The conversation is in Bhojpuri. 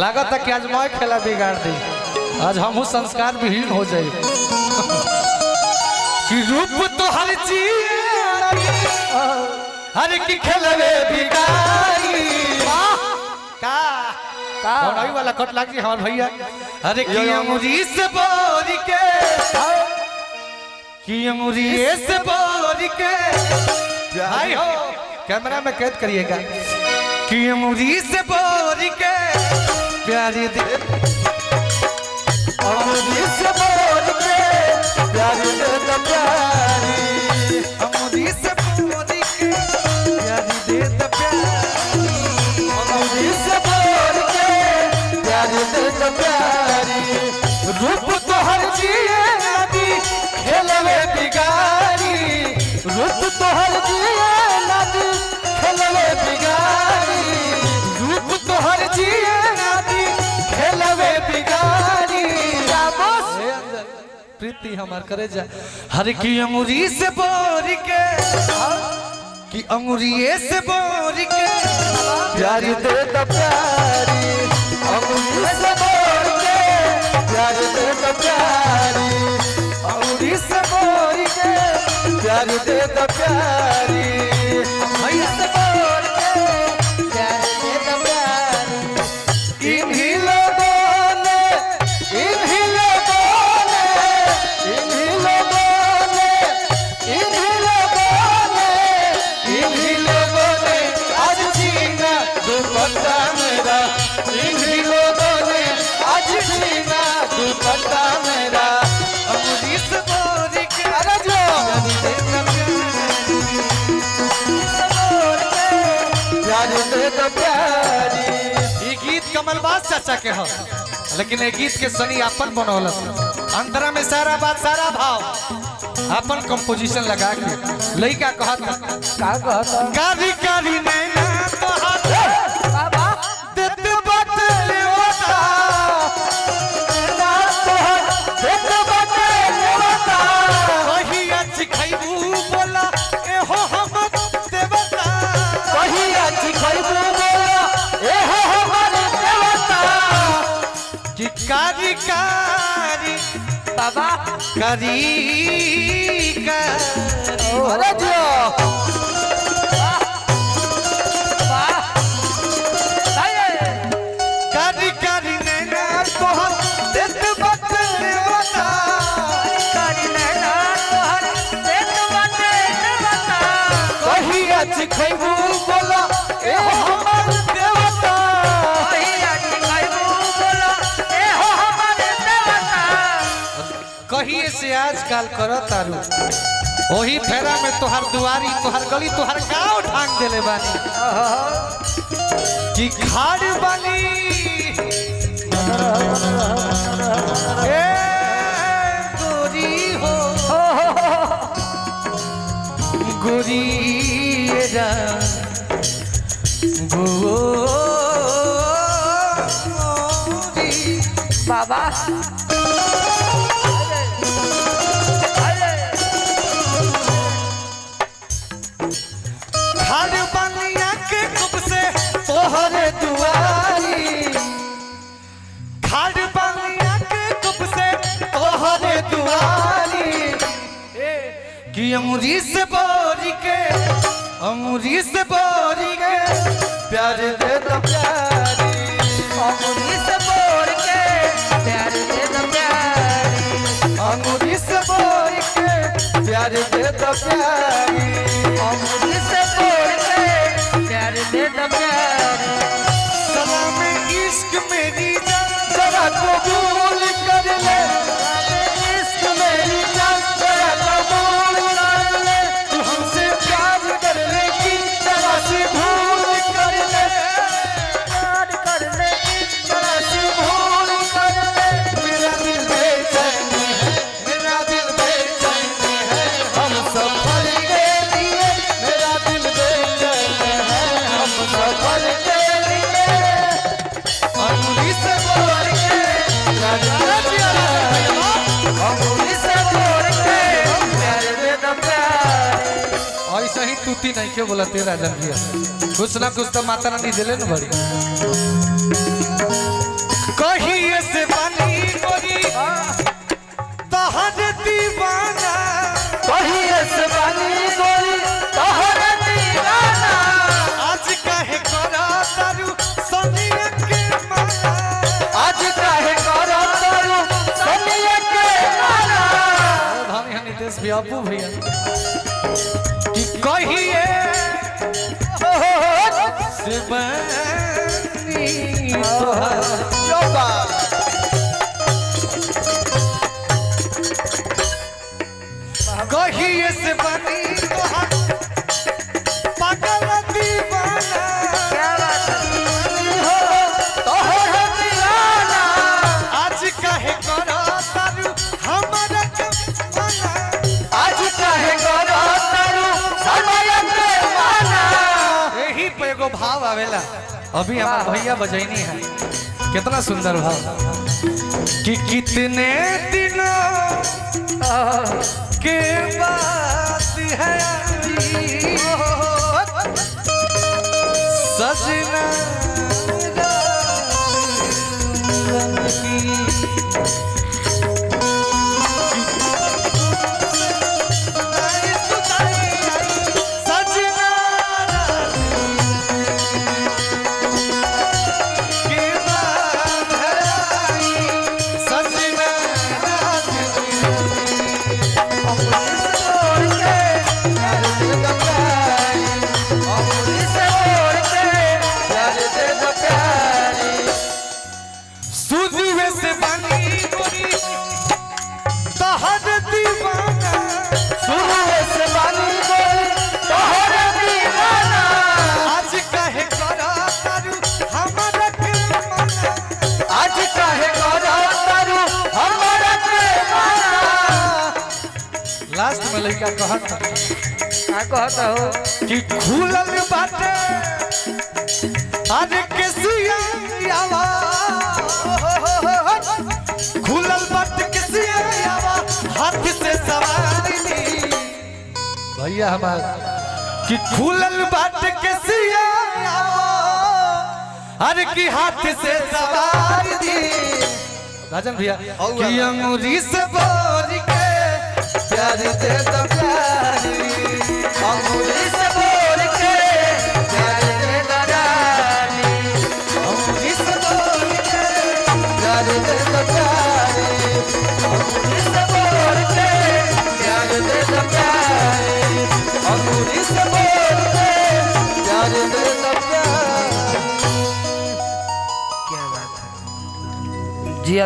लागत है कि आज मैं खेला बिगाड़ दी, आज हम संस्कार विहीन हो जाए कि रूप तो हर चीज हर की खेलवे बिगाड़ी का का वाला कट लाग हमार भैया। अरे की अंगूरी से बोर के की अंगूरी से बोर के भाई हो कैमरा में कैद करिएगा कि अंगूरी से बोर के प्यारी दे अंगूरी से बोर के प्यारी दे तो प्यारी अंगूरी से बोर के प्यारी दे तो प्यारी अंगूरी से बोर के प्यारी दे तो प्यारी रूप तो हर जिए नदी खेलवे बिगाड़ी रूप तो हर जिए नदी खेलवे बिगाड़ी रूप तो हर जिए नदी खेलवे बिगाड़ी प्रीति हमार करे जा हर की अंगूरी से बोर के कि अंगूरी से बोर के प्यारी दे तो प्यारी अंगूरी से बोर के प्यारी दे तो प्यारी अंगूरी से बोर के प्यारी दे तो प्यारी भैया से बोर के प्यारी दे तो प्यारी इन्हीं लोगों ने इन्हीं लोगों ने इन्हीं लोगों ने इन्हीं लोगों ने इन्हीं लोगों ने आज छीना दुपट्टा मेरा इन्हीं लोगों ने आज छीना दुपट्टा मेरा अंगूरी से बोर के अरे जो प्यारी दे तो प्यारी ये गीत कमलबाज चाचा के हो लेकिन ये गीत के सनी अपन बनौल अंतरा में सारा बात सारा भाव अपन कंपोजिशन लगा के लइका कहता का कहता कारी कारी नैना तो हाथ बाबा देते बाटे लेवता ना तो देते बाटे लेवता वही आज खइबू बोला ए हो हम देवता वही आज खइबू बोला ए हो हमर देवता कि कारी कारी बाबा कारी अरे जो कारी कारी नैना तोहर देत बाटे बता कारी नैना तोहर देत बाटे बता कही आज खइबू बोला ए हो हमर देवता कही आज खइबू बोला ए हो हमर देवता कहिए से आजकल करत तारू वही फेरा में तोहर दुआरी तोहर गली तोहर गांव ढांग देले बानी कि खाड़ बानी ए गोरी हो गोरी रा गोरी बाबा तोहरे दुआरी खाड़ बालिया के कुप से तोहरे दुआरी कि अंगूरी से बोरी के अंगूरी से बोरी के प्यार दे तो प्यारी अंगूरी से बोर के प्यार दे तो प्यारी अंगूरी से बोर के प्यार दे तो प्यारी अंगूरी से बोर के प्यार दे तो प्यारी सलाम इश्क मेरी जान जरा कबूल कर ले इश्क मेरी जान जरा कबूल कर ले तू हमसे प्यार करने की जरा सी भूल कर ले प्यार करने की जरा सी भूल कर ले मेरा दिल बेचैन है मेरा दिल बेचैन है हम सफर के लिए मेरा दिल बेचैन है हम सफर के लिए अंगूरी से बोर के अंगूरी से बोर के प्यार दे तो प्यार ऐसा ही तूती नहीं के बोला तेरा जंगिया कुछ ना कुछ तो माता रानी दिले न बड़ी। भैया अपू भैया कि कहिए से बनी कहिए से बनी पागल दीवाना क्या बात हो तोहर दीवाना आज काहे करो तारू हमरा के माना आज काहे करो तारू हमरा के माना यही पे एगो भाव आवेला अभी हमार भैया बजैनी है कितना सुंदर भाव कि कितने दिनों के बात है सजना लास्ट में लड़का कहता हो कि खुलल बाटे अरे केसिया आवा खुलल बाटे केसिया आवा हाथ से सवारी भैया हमारा कि खुलल बाटे केसिया आवा अरे की हाथ से सवारी राजन भैया कि अंगूरी से बोर के प्यार दे दो प्यारी अंगूरी से बोल के प्यार दे दो रानी अंगूरी से बोल के प्यार दे दो प्यारी अंगूरी से बोल के प्यार दे दो प्यारी अंगूरी से बोल के प्यार दे दो प्यारी क्या बात है जी।